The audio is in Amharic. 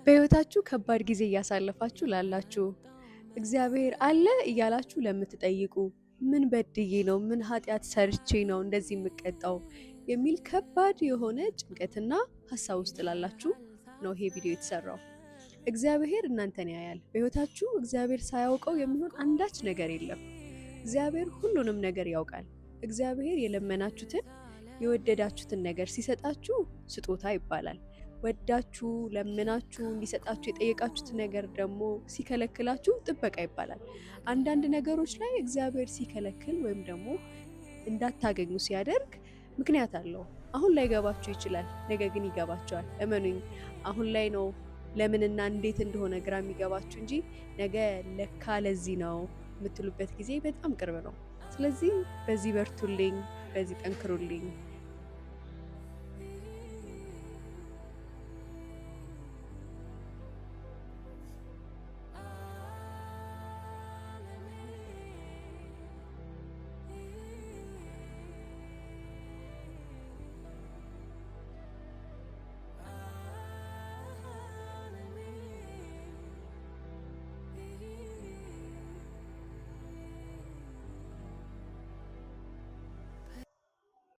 በህይወታችሁ ከባድ ጊዜ እያሳለፋችሁ ላላችሁ፣ እግዚአብሔር አለ እያላችሁ ለምትጠይቁ፣ ምን በድዬ ነው፣ ምን ኃጢአት ሰርቼ ነው እንደዚህ የምቀጣው የሚል ከባድ የሆነ ጭንቀትና ሀሳብ ውስጥ ላላችሁ ነው ይሄ ቪዲዮ የተሰራው። እግዚአብሔር እናንተን ያያል። በህይወታችሁ እግዚአብሔር ሳያውቀው የሚሆን አንዳች ነገር የለም። እግዚአብሔር ሁሉንም ነገር ያውቃል። እግዚአብሔር የለመናችሁትን የወደዳችሁትን ነገር ሲሰጣችሁ ስጦታ ይባላል። ወዳችሁ ለምናችሁ እንዲሰጣችሁ የጠየቃችሁት ነገር ደግሞ ሲከለክላችሁ ጥበቃ ይባላል። አንዳንድ ነገሮች ላይ እግዚአብሔር ሲከለክል ወይም ደግሞ እንዳታገኙ ሲያደርግ ምክንያት አለው። አሁን ላይ ገባችሁ ይችላል፣ ነገ ግን ይገባቸዋል። እመኑኝ፣ አሁን ላይ ነው ለምንና እንዴት እንደሆነ ግራ የሚገባችሁ እንጂ ነገ ለካ ለዚህ ነው የምትሉበት ጊዜ በጣም ቅርብ ነው። ስለዚህ በዚህ በርቱልኝ፣ በዚህ ጠንክሩልኝ።